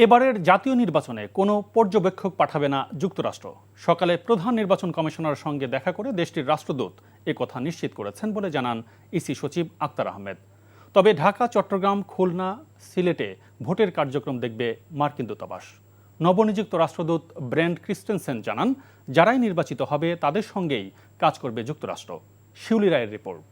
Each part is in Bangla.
এবারের জাতীয় নির্বাচনে কোনো পর্যবেক্ষক পাঠাবে না যুক্তরাষ্ট্র। সকালে প্রধান নির্বাচন কমিশনারের সঙ্গে দেখা করে দেশটির রাষ্ট্রদূত একথা নিশ্চিত করেছেন বলে জানান ইসি সচিব আক্তার আহমেদ। তবে ঢাকা, চট্টগ্রাম, খুলনা, সিলেটে ভোটের কার্যক্রম দেখবে মার্কিন দূতাবাস। নবনিযুক্ত রাষ্ট্রদূত ব্রেন্ট ক্রিস্টেনসেন জানান, যারাই নির্বাচিত হবে তাদের সঙ্গেই কাজ করবে যুক্তরাষ্ট্র। শিউলি রায়ের রিপোর্ট।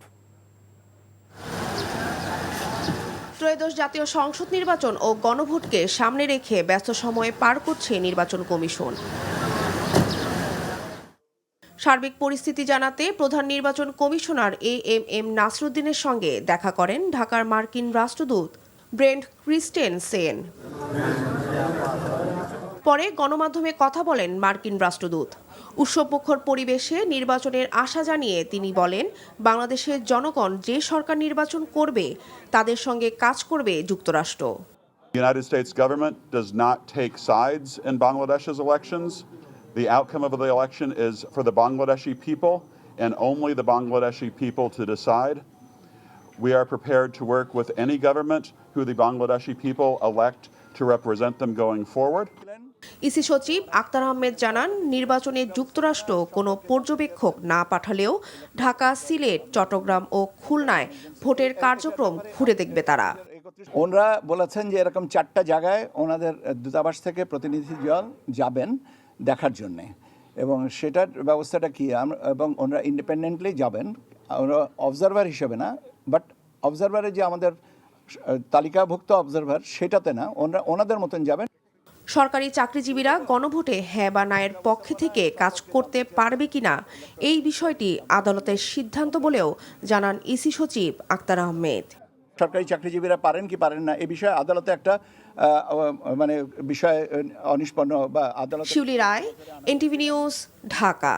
ত্রয়োদশ জাতীয় সংসদ নির্বাচন ও গণভোটকে সামনে রেখে ব্যস্ত সময়ে পার করছে নির্বাচন কমিশন। সার্বিক পরিস্থিতি জানাতে প্রধান নির্বাচন কমিশনার এএমএম নাসরুদ্দিনের সঙ্গে দেখা করেন ঢাকার মার্কিন রাষ্ট্রদূত ব্রেন্ট ক্রিস্টেনসেন। পরে গণমাধ্যমে কথা বলেন মার্কিন রাষ্ট্রদূত। উৎসবমুখর পরিবেশে নির্বাচনের আশা জানিয়ে তিনি বলেন, বাংলাদেশের জনগণ যে সরকার নির্বাচন করবে তাদের সঙ্গে কাজ করবে যুক্তরাষ্ট্র। The United States government does not take sides in Bangladesh's elections. The outcome of the election is for the Bangladeshi people and only the Bangladeshi people to decide. We are prepared to work with any government who the Bangladeshi people elect to represent them going forward. EC সচিব আক্তার আহমেদ জানান, নির্বাচনে যুক্তরাষ্ট্র কোনো পর্যবেক্ষক না পাঠালেও ঢাকা, সিলেট, চট্টগ্রাম ও খুলনায় ভোটের কার্যক্রম ঘুরে দেখবে তারা। ওনারা বলেছেন যে এরকম 4টা জায়গায় ওনাদের দূতাবাস থেকে প্রতিনিধি দল যাবেন দেখার জন্যে, এবং সেটার ব্যবস্থাটা কি, এবং ওনারা ইন্ডিপেন্ডেন্টলি যাবেন, ওরা অবজারভার হিসেবে না, বাট অবজারভারে যে আমাদের তালিকাভুক্ত অবজারভার সেটাতে না, ওনাদের মতন যাবেন। সরকারি চাকরিজীবীরা গণভোটে হ্যাঁ বা নায়ের পক্ষে থেকে কাজ করতে পারবে কিনা এই বিষয়টি আদালতের সিদ্ধান্ত বলেও জানান ইসি সচিব আক্তার আহমেদ। সরকারি চাকরিজীবীরা পারেন কি পারেন না এ বিষয়ে আদালতে একটা বিষয় অনিষ্পন্ন বা আদালত। শিউলি রায়, এনটিভি নিউজ, ঢাকা।